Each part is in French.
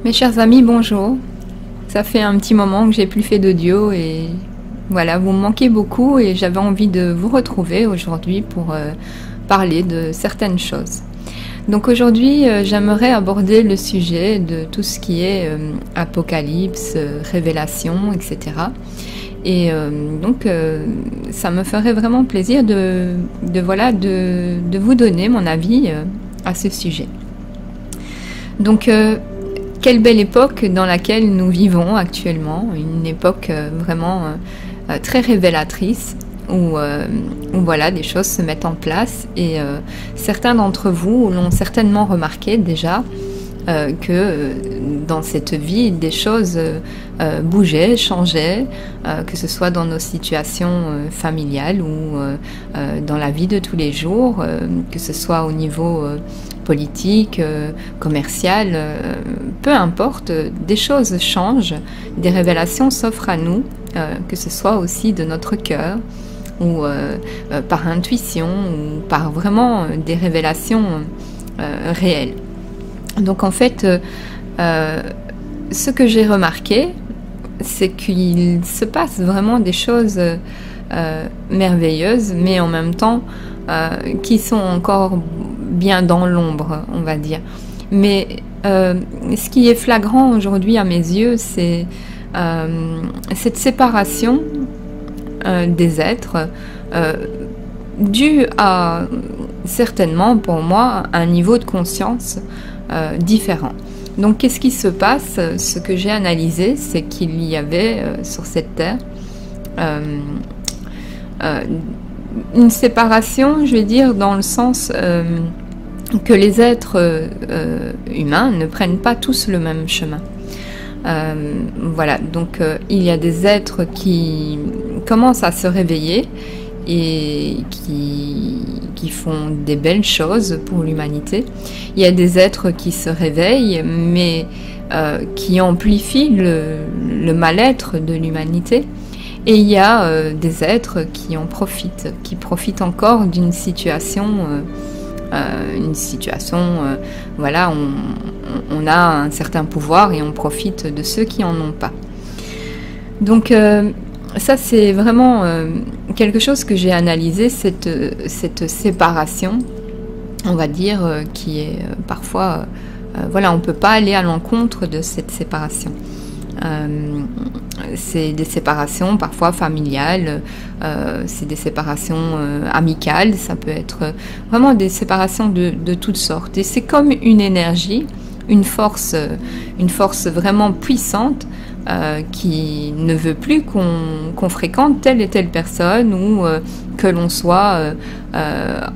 Mes chers amis, bonjour. Ça fait un petit moment que j'ai plus fait d'audio et voilà, vous me manquez beaucoup et j'avais envie de vous retrouver aujourd'hui pour parler de certaines choses. Donc aujourd'hui, j'aimerais aborder le sujet de tout ce qui est apocalypse, révélation, etc. Et donc, ça me ferait vraiment plaisir de vous donner mon avis à ce sujet. Donc, quelle belle époque dans laquelle nous vivons actuellement, une époque vraiment très révélatrice où voilà, des choses se mettent en place et certains d'entre vous l'ont certainement remarqué déjà que dans cette vie, des choses bougeaient, changeaient, que ce soit dans nos situations familiales ou dans la vie de tous les jours, que ce soit au niveau politique, commercial, peu importe, des choses changent, des révélations s'offrent à nous, que ce soit aussi de notre cœur ou par intuition ou par vraiment des révélations réelles. Donc en fait, ce que j'ai remarqué, c'est qu'il se passe vraiment des choses merveilleuses, mais en même temps qui sont encore bien dans l'ombre, on va dire. Mais ce qui est flagrant aujourd'hui à mes yeux, c'est cette séparation des êtres due à, certainement pour moi, un niveau de conscience différent. Donc qu'est-ce qui se passe? Ce que j'ai analysé, c'est qu'il y avait sur cette terre une séparation, je vais dire, dans le sens que les êtres humains ne prennent pas tous le même chemin. Voilà, donc il y a des êtres qui commencent à se réveiller et qui font des belles choses pour l'humanité. Il y a des êtres qui se réveillent, mais qui amplifient le mal-être de l'humanité. Et il y a des êtres qui en profitent, qui profitent encore d'une situation, voilà, on a un certain pouvoir et on profite de ceux qui en ont pas. Donc ça, c'est vraiment quelque chose que j'ai analysé, cette séparation, on va dire, qui est parfois... voilà, on ne peut pas aller à l'encontre de cette séparation. C'est des séparations parfois familiales, c'est des séparations amicales, ça peut être vraiment des séparations de toutes sortes. Et c'est comme une énergie, une force vraiment puissante qui ne veut plus qu'on fréquente telle et telle personne ou que l'on soit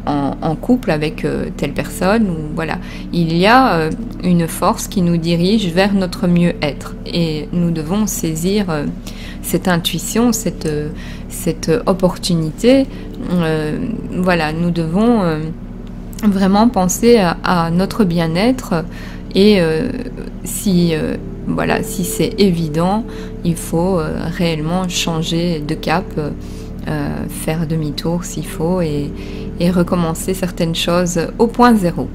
en couple avec telle personne. Ou, voilà. Il y a une force qui nous dirige vers notre mieux-être et nous devons saisir cette intuition, cette opportunité. Voilà, nous devons vraiment penser à notre bien-être et voilà, si c'est évident, il faut réellement changer de cap, faire demi-tour s'il faut et recommencer certaines choses au point zéro.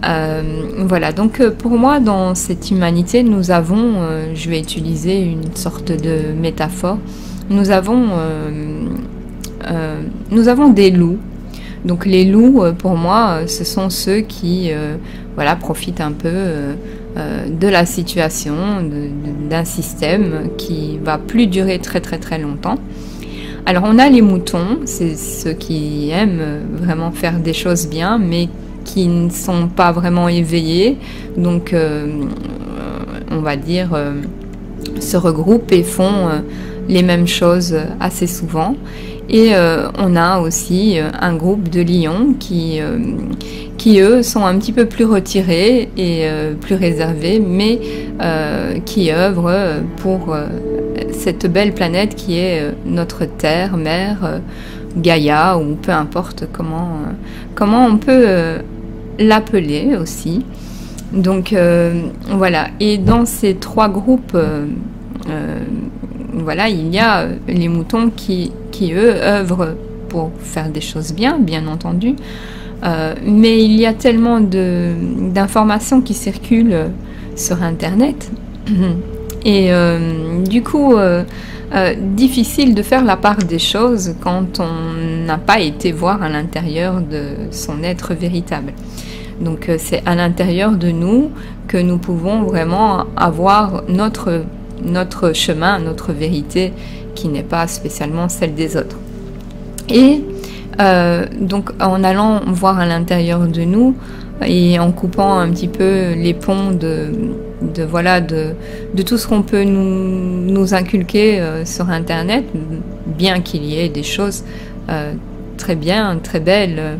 Voilà, donc pour moi, dans cette humanité, nous avons, je vais utiliser une sorte de métaphore, nous avons des loups. Donc les loups, pour moi, ce sont ceux qui voilà, profitent un peu de la situation, d'un système qui va plus durer très très très longtemps. Alors on a les moutons, c'est ceux qui aiment vraiment faire des choses bien, mais qui ne sont pas vraiment éveillés, donc on va dire se regroupent et font les mêmes choses assez souvent. Et on a aussi un groupe de lions qui eux sont un petit peu plus retirés et plus réservés, mais qui œuvrent pour cette belle planète qui est notre terre, mère, Gaïa, ou peu importe comment on peut l'appeler aussi. Donc voilà, et dans ces trois groupes, voilà, il y a les moutons qui eux œuvrent pour faire des choses bien entendu, Mais il y a tellement d'informations qui circulent sur Internet et du coup difficile de faire la part des choses quand on n'a pas été voir à l'intérieur de son être véritable. Donc c'est à l'intérieur de nous que nous pouvons vraiment avoir notre chemin, notre vérité qui n'est pas spécialement celle des autres. Et donc en allant voir à l'intérieur de nous et en coupant un petit peu les ponts de tout ce qu'on peut nous inculquer sur Internet, bien qu'il y ait des choses très bien, très belles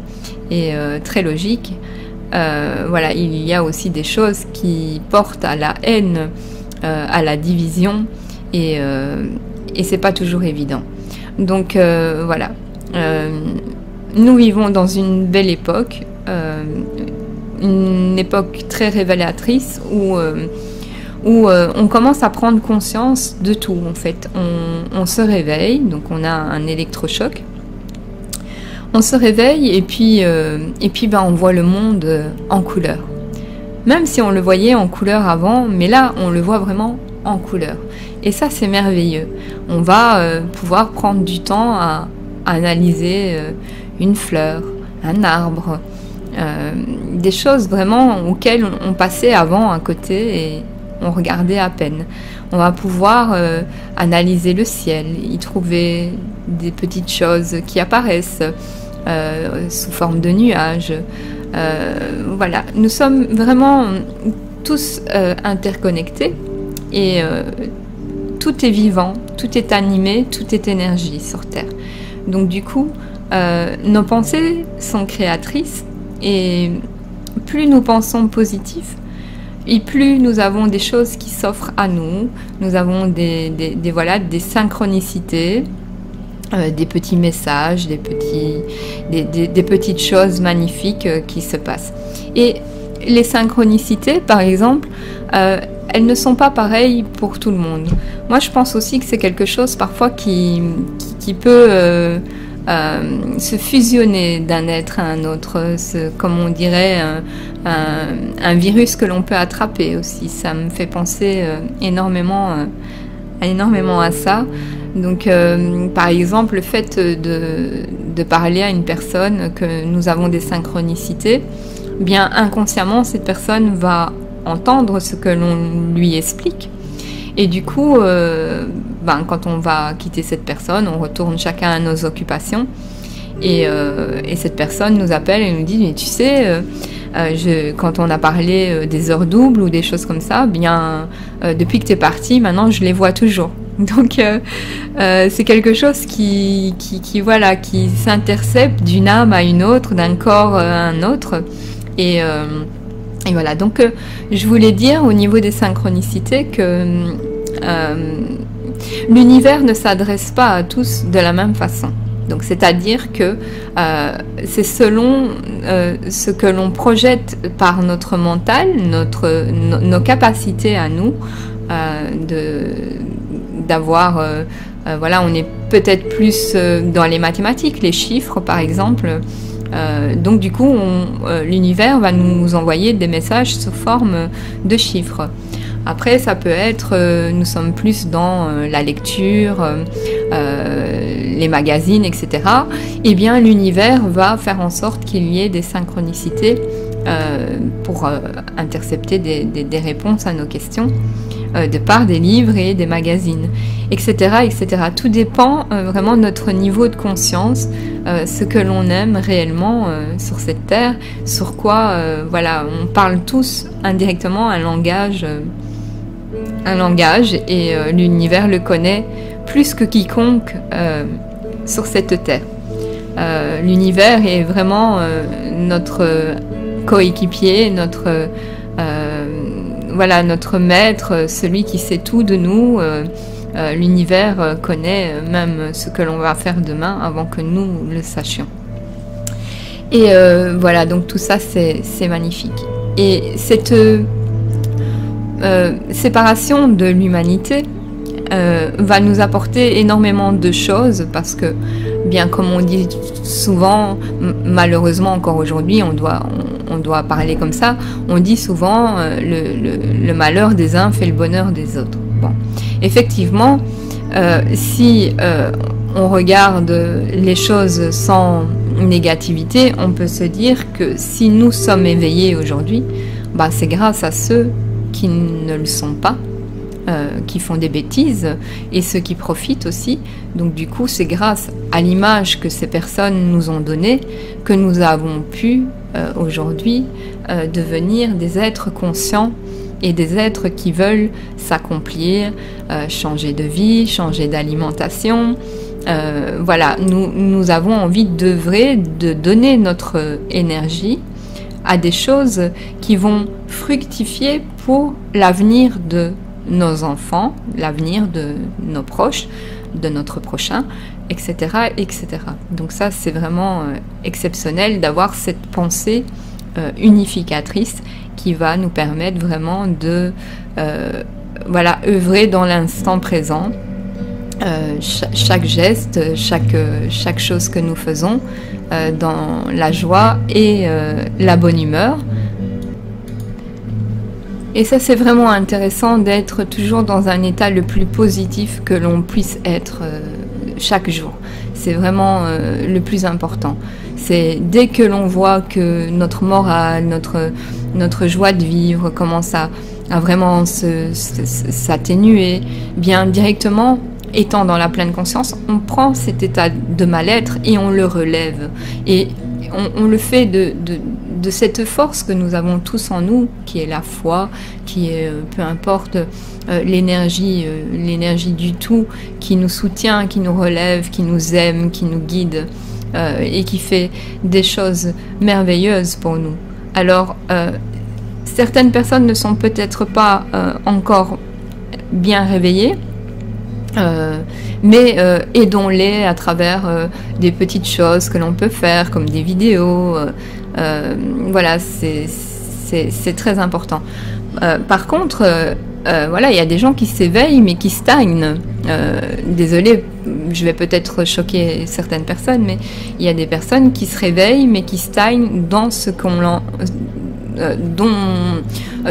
et très logiques. Voilà, il y a aussi des choses qui portent à la haine, à la division, et c'est pas toujours évident. Donc voilà, nous vivons dans une belle époque, une époque très révélatrice où on commence à prendre conscience de tout. En fait, on se réveille, donc on a un électrochoc. On se réveille et puis on voit le monde en couleur. Même si on le voyait en couleur avant, mais là on le voit vraiment en couleur. Et ça c'est merveilleux. On va pouvoir prendre du temps à analyser une fleur, un arbre, des choses vraiment auxquelles on passait avant à côté et on regardait à peine. On va pouvoir analyser le ciel, y trouver des petites choses qui apparaissent sous forme de nuages. Voilà, nous sommes vraiment tous interconnectés et tout est vivant, tout est animé, tout est énergie sur Terre. Donc du coup, nos pensées sont créatrices et plus nous pensons positif, et plus nous avons des choses qui s'offrent à nous, nous avons des synchronicités, des petits messages, des petites choses magnifiques qui se passent. Et les synchronicités, par exemple, elles ne sont pas pareilles pour tout le monde. Moi, je pense aussi que c'est quelque chose parfois qui peut se fusionner d'un être à un autre, comme on dirait un virus que l'on peut attraper aussi. Ça me fait penser énormément à ça. Donc par exemple le fait de parler à une personne que nous avons des synchronicités, bien inconsciemment cette personne va entendre ce que l'on lui explique. Et du coup, quand on va quitter cette personne, on retourne chacun à nos occupations. Et cette personne nous appelle et nous dit, mais tu sais, quand on a parlé des heures doubles ou des choses comme ça, bien depuis que tu es parti, maintenant je les vois toujours. Donc c'est quelque chose qui s'intercepte d'une âme à une autre, d'un corps à un autre. Et voilà, donc je voulais dire au niveau des synchronicités que l'univers ne s'adresse pas à tous de la même façon. Donc c'est-à-dire que c'est selon ce que l'on projette par notre mental, nos capacités à nous d'avoir... on est peut-être plus dans les mathématiques, les chiffres par exemple. Donc du coup, l'univers va nous envoyer des messages sous forme de chiffres. Après, ça peut être, nous sommes plus dans la lecture, les magazines, etc. Eh bien, l'univers va faire en sorte qu'il y ait des synchronicités pour intercepter des réponses à nos questions de par des livres et des magazines, etc., etc. Tout dépend vraiment de notre niveau de conscience, ce que l'on aime réellement sur cette terre, sur quoi, on parle tous indirectement un langage et l'univers le connaît plus que quiconque sur cette terre. L'univers est vraiment notre coéquipier, notre maître, celui qui sait tout de nous. L'univers connaît même ce que l'on va faire demain avant que nous le sachions. Et donc tout ça c'est magnifique. Et cette séparation de l'humanité, va nous apporter énormément de choses parce que, bien comme on dit souvent, malheureusement encore aujourd'hui, on doit parler comme ça, on dit souvent le malheur des uns fait le bonheur des autres. Bon, effectivement, si on regarde les choses sans négativité, on peut se dire que si nous sommes éveillés aujourd'hui, bah, c'est grâce à ceux qui ne le sont pas, qui font des bêtises, et ceux qui profitent aussi. Donc du coup, c'est grâce à l'image que ces personnes nous ont donnée que nous avons pu aujourd'hui devenir des êtres conscients et des êtres qui veulent s'accomplir, changer de vie, changer d'alimentation. Voilà, nous avons envie d'œuvrer, de donner notre énergie à des choses qui vont fructifier pour l'avenir de nos enfants, l'avenir de nos proches, de notre prochain, etc., etc. Donc ça, c'est vraiment exceptionnel d'avoir cette pensée unificatrice qui va nous permettre vraiment de voilà, œuvrer dans l'instant présent. Chaque geste, chaque chose que nous faisons dans la joie et la bonne humeur. Et ça, c'est vraiment intéressant d'être toujours dans un état le plus positif que l'on puisse être chaque jour. C'est vraiment le plus important. C'est dès que l'on voit que notre morale, notre joie de vivre commence à vraiment s'atténuer, bien directement, étant dans la pleine conscience, on prend cet état de mal-être et on le relève. Et on le fait de cette force que nous avons tous en nous, qui est la foi, qui est, peu importe, l'énergie du tout, qui nous soutient, qui nous relève, qui nous aime, qui nous guide, et qui fait des choses merveilleuses pour nous. Alors, certaines personnes ne sont peut-être pas encore bien réveillées, mais aidons-les à travers des petites choses que l'on peut faire, comme des vidéos. Voilà, c'est très important. Par contre, voilà, il y a des gens qui s'éveillent mais qui stagnent. Désolée, je vais peut-être choquer certaines personnes, mais il y a des personnes qui se réveillent mais qui stagnent dans ce qu'on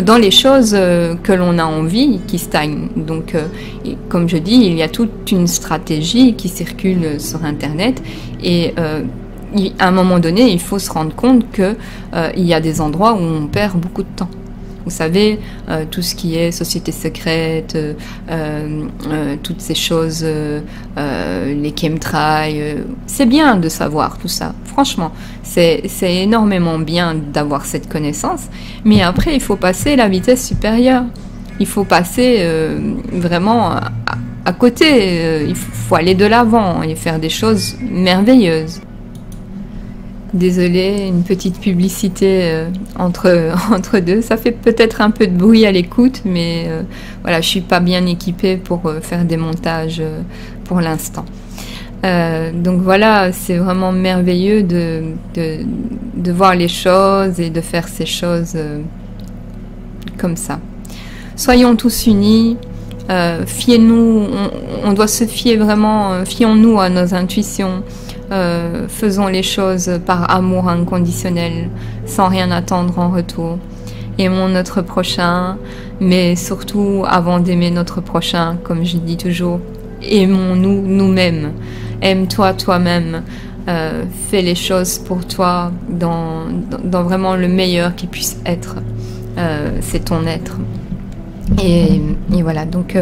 dans les choses que l'on a envie, qui stagnent. Donc, comme je dis, il y a toute une stratégie qui circule sur Internet et à un moment donné, il faut se rendre compte qu'il y a des endroits où on perd beaucoup de temps. Vous savez, tout ce qui est société secrète, toutes ces choses, les chemtrails, c'est bien de savoir tout ça. Franchement, c'est énormément bien d'avoir cette connaissance, mais après, il faut passer la vitesse supérieure. Il faut passer vraiment à côté, il faut aller de l'avant et faire des choses merveilleuses. Désolée, une petite publicité entre deux. Ça fait peut-être un peu de bruit à l'écoute, mais voilà, je suis pas bien équipée pour faire des montages pour l'instant. Donc voilà, c'est vraiment merveilleux de voir les choses et de faire ces choses comme ça. Soyons tous unis. Fiez-nous, on doit se fier vraiment, fions-nous à nos intuitions. Faisons les choses par amour inconditionnel, sans rien attendre en retour. Aimons notre prochain, mais surtout, avant d'aimer notre prochain, comme je dis toujours, aimons-nous nous-mêmes. Aime-toi toi-même. Fais les choses pour toi dans vraiment le meilleur qui puisse être. C'est ton être. Et voilà, donc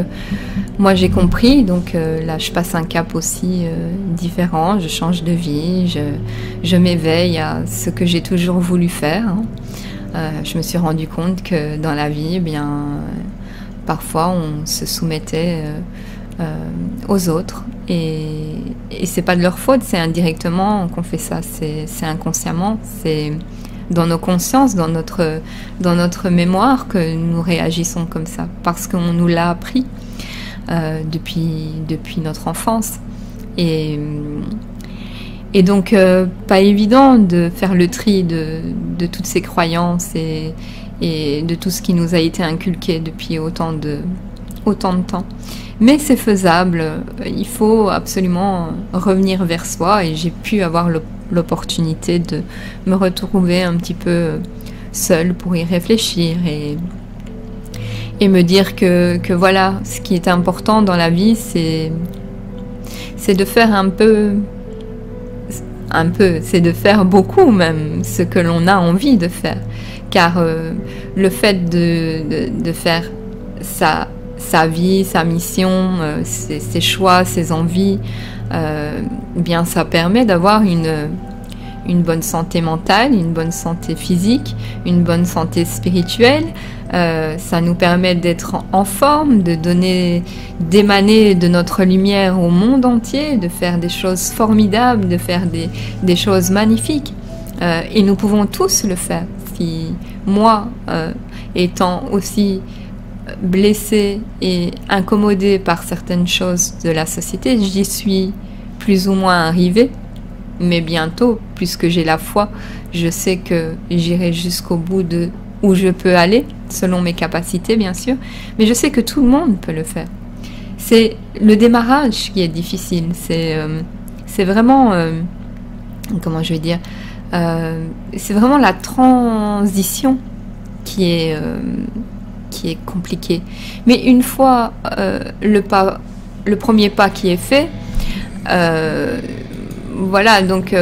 moi j'ai compris, donc là je passe un cap aussi différent, je change de vie, je m'éveille à ce que j'ai toujours voulu faire. Je me suis rendu compte que dans la vie, eh bien, parfois on se soumettait aux autres et c'est pas de leur faute, c'est indirectement qu'on fait ça, c'est inconsciemment, c'est dans nos consciences, dans notre mémoire que nous réagissons comme ça, parce qu'on nous l'a appris depuis notre enfance. Et donc, pas évident de faire le tri de toutes ces croyances et de tout ce qui nous a été inculqué depuis autant autant de temps. Mais c'est faisable, il faut absolument revenir vers soi et j'ai pu avoir l'opportunité de me retrouver un petit peu seule pour y réfléchir et me dire que voilà, ce qui est important dans la vie, c'est de faire c'est de faire beaucoup même, ce que l'on a envie de faire. Car le fait de faire sa vie, sa mission, ses choix, ses envies, bien ça permet d'avoir une bonne santé mentale, une bonne santé physique, une bonne santé spirituelle. Ça nous permet d'être en forme, d'émaner de notre lumière au monde entier, de faire des choses formidables, de faire des choses magnifiques. Et nous pouvons tous le faire. Si moi, étant aussi blessée et incommodée par certaines choses de la société, j'y suis plus ou moins arrivée, mais bientôt, puisque j'ai la foi, je sais que j'irai jusqu'au bout de où je peux aller, selon mes capacités bien sûr, mais je sais que tout le monde peut le faire. C'est le démarrage qui est difficile, c'est vraiment, comment je vais dire, c'est vraiment la transition qui est compliquée. Mais une fois le premier pas qui est fait, voilà, donc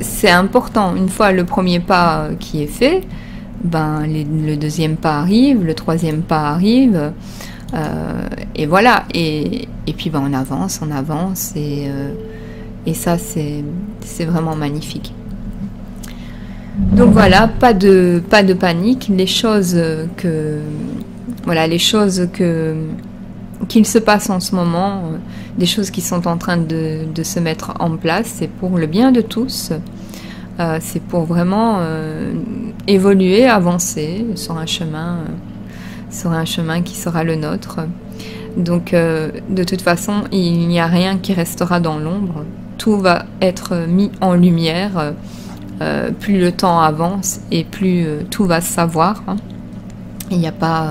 c'est important. Une fois le premier pas qui est fait, ben le deuxième pas arrive, le troisième pas arrive, et voilà. Et puis ben on avance, et ça c'est vraiment magnifique. Donc voilà, pas de panique. Les choses qu'il se passe en ce moment, des choses qui sont en train de se mettre en place, c'est pour le bien de tous. C'est pour vraiment évoluer, avancer sur un chemin qui sera le nôtre. Donc de toute façon, il n'y a rien qui restera dans l'ombre. Tout va être mis en lumière. Plus le temps avance et plus tout va se savoir. Hein. Il n'y a pas,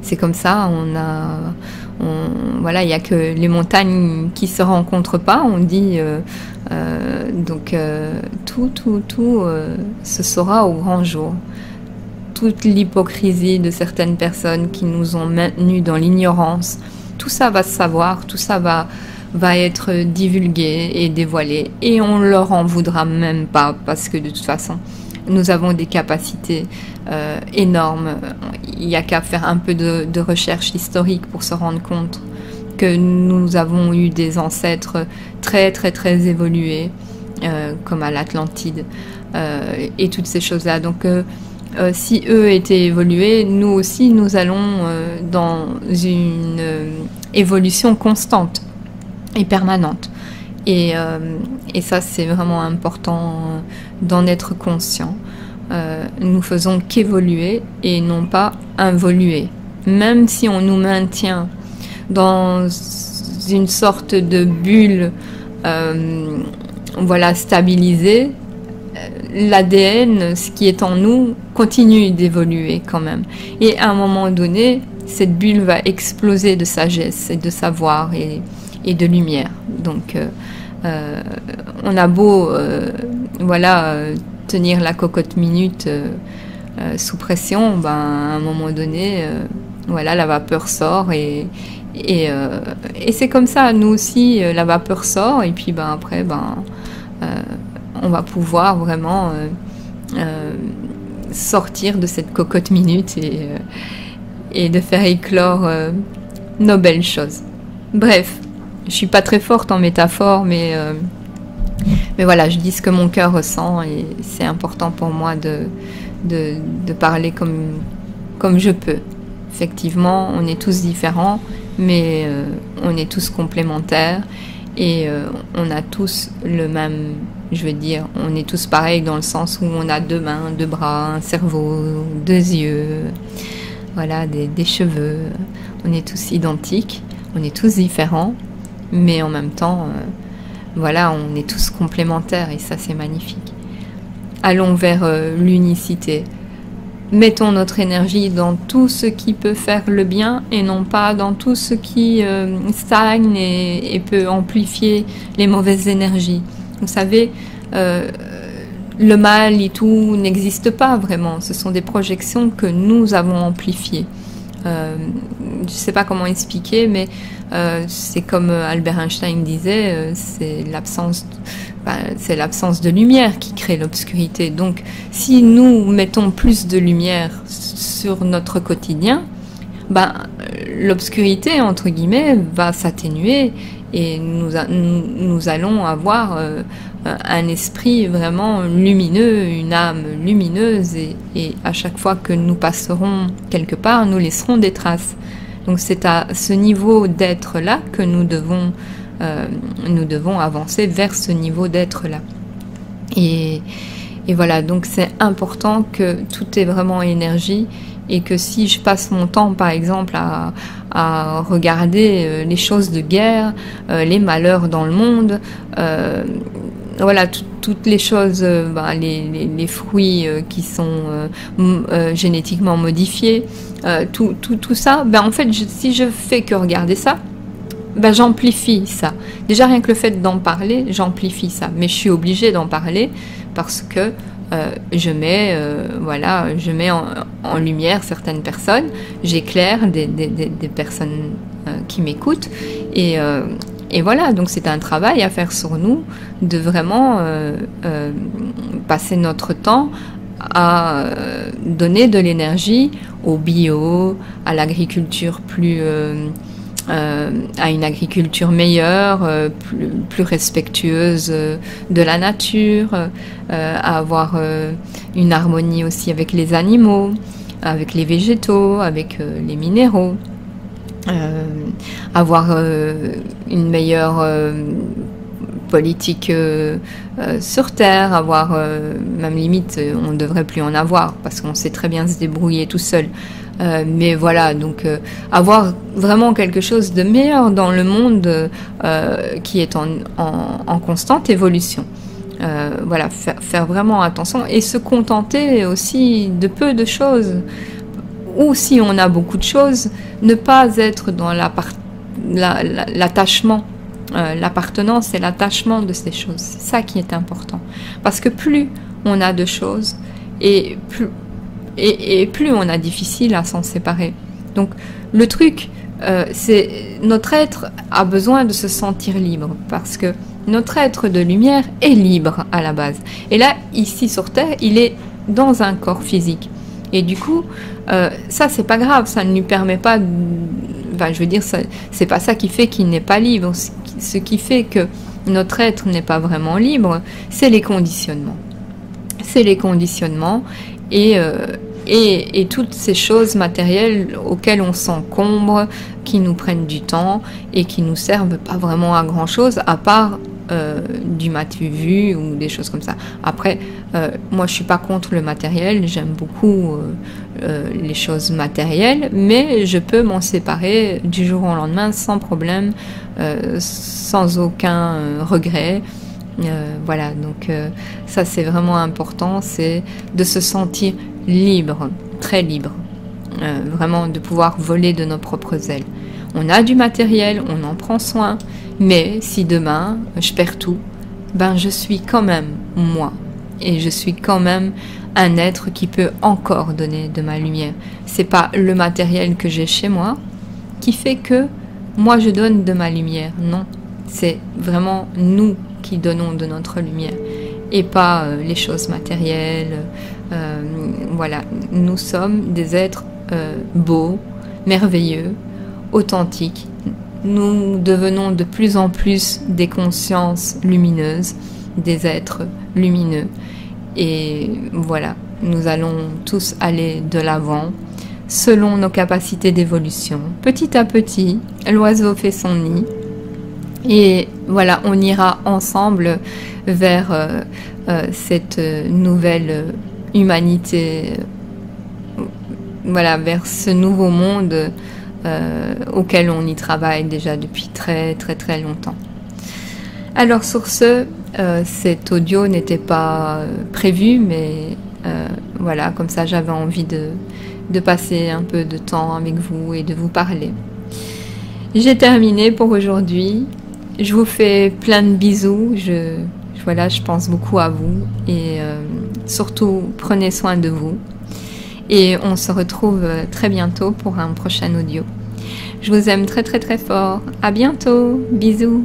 c'est comme ça. Voilà, il n'y a que les montagnes qui se rencontrent pas. On dit donc tout se saura au grand jour. Toute l'hypocrisie de certaines personnes qui nous ont maintenus dans l'ignorance, tout ça va se savoir, tout ça va être divulgué et dévoilé, et on leur en voudra même pas, parce que de toute façon nous avons des capacités énormes. Il n'y a qu'à faire un peu de recherche historique pour se rendre compte que nous avons eu des ancêtres très très très évolués, comme à l'Atlantide, et toutes ces choses là. Donc si eux étaient évolués, nous aussi nous allons dans une évolution constante et permanente. Et ça, c'est vraiment important d'en être conscient. Nous faisons qu'évoluer et non pas involuer. Même si on nous maintient dans une sorte de bulle voilà, stabilisée, l'ADN, ce qui est en nous, continue d'évoluer quand même. Et à un moment donné, cette bulle va exploser de sagesse et de savoir et de lumière. Donc on a beau voilà, tenir la cocotte minute sous pression, ben, à un moment donné voilà, la vapeur sort et c'est comme ça, nous aussi la vapeur sort, et puis ben, après ben, on va pouvoir vraiment sortir de cette cocotte minute et de faire éclore nos belles choses. Bref, je suis pas très forte en métaphore, mais voilà, je dis ce que mon cœur ressent, et c'est important pour moi de parler comme je peux. Effectivement, on est tous différents, mais on est tous complémentaires, et on a tous le même, je veux dire, on est tous pareils dans le sens où on a 2 mains, 2 bras, un cerveau, 2 yeux, voilà, des cheveux. On est tous identiques, on est tous différents, mais en même temps, voilà, on est tous complémentaires, et ça c'est magnifique. Allons vers l'unicité. mettons notre énergie dans tout ce qui peut faire le bien et non pas dans tout ce qui stagne et peut amplifier les mauvaises énergies. Vous savez, le mal et tout n'existe pas vraiment. Ce sont des projections que nous avons amplifiées. Je ne sais pas comment expliquer, mais c'est comme Albert Einstein disait, c'est l'absence de lumière qui crée l'obscurité. Donc, si nous mettons plus de lumière sur notre quotidien, l'obscurité, entre guillemets, va s'atténuer et nous allons avoir un esprit vraiment lumineux, une âme lumineuse et à chaque fois que nous passerons quelque part, nous laisserons des traces. Donc c'est à ce niveau d'être-là que nous devons avancer vers ce niveau d'être-là. Et voilà, donc c'est important que tout est vraiment énergie et que si je passe mon temps, par exemple, à regarder les choses de guerre, les malheurs dans le monde, voilà, toutes les choses, les fruits qui sont génétiquement modifiés, tout ça, en fait, si je fais que regarder ça, j'amplifie ça. Déjà, rien que le fait d'en parler, j'amplifie ça. Mais je suis obligée d'en parler parce que je mets en lumière certaines personnes, j'éclaire des personnes qui m'écoutent et voilà, donc c'est un travail à faire sur nous de vraiment passer notre temps à donner de l'énergie au bio, à l'agriculture à une agriculture meilleure, plus respectueuse de la nature, à avoir une harmonie aussi avec les animaux, avec les végétaux, avec les minéraux, avoir une meilleure politique sur Terre, avoir même limite, on ne devrait plus en avoir parce qu'on sait très bien se débrouiller tout seul. Mais voilà, donc avoir vraiment quelque chose de meilleur dans le monde qui est en constante évolution. Voilà, faire vraiment attention et se contenter aussi de peu de choses. Ou si on a beaucoup de choses, ne pas être dans l'attachement. L'appartenance et l'attachement de ces choses. C'est ça qui est important. Parce que plus on a de choses et plus on a difficile à s'en séparer. Donc le truc, c'est notre être a besoin de se sentir libre parce que notre être de lumière est libre à la base. Et là, ici sur Terre, il est dans un corps physique. Et du coup, ça c'est pas grave, ça ne lui permet pas, je veux dire, c'est pas ça qui fait qu'il n'est pas libre. Ce qui fait que notre être n'est pas vraiment libre, c'est les conditionnements. C'est les conditionnements et toutes ces choses matérielles auxquelles on s'encombre, qui nous prennent du temps et qui nous servent pas vraiment à grand chose, à part du matu vu ou des choses comme ça. Après, moi je suis pas contre le matériel, j'aime beaucoup les choses matérielles, mais je peux m'en séparer du jour au lendemain sans problème, sans aucun regret. Voilà, donc ça c'est vraiment important, c'est de se sentir libre, très libre, vraiment de pouvoir voler de nos propres ailes. On a du matériel, on en prend soin, mais si demain je perds tout, je suis quand même moi et je suis quand même un être qui peut encore donner de ma lumière. C'est pas le matériel que j'ai chez moi qui fait que moi je donne de ma lumière, non, c'est vraiment nous qui donnons de notre lumière et pas les choses matérielles. Voilà, nous sommes des êtres beaux, merveilleux, authentiques. Nous devenons de plus en plus des consciences lumineuses, des êtres lumineux. Et voilà, nous allons tous aller de l'avant selon nos capacités d'évolution. Petit à petit, l'oiseau fait son nid. Et voilà, on ira ensemble vers cette nouvelle humanité, voilà, vers ce nouveau monde auquel on y travaille déjà depuis très très très longtemps. Alors sur ce, cet audio n'était pas prévu, mais Voilà, comme ça j'avais envie de passer un peu de temps avec vous et de vous parler. J'ai terminé pour aujourd'hui. Je vous fais plein de bisous. Voilà, je pense beaucoup à vous et surtout prenez soin de vous. Et on se retrouve très bientôt pour un prochain audio. Je vous aime très très très fort. À bientôt. Bisous.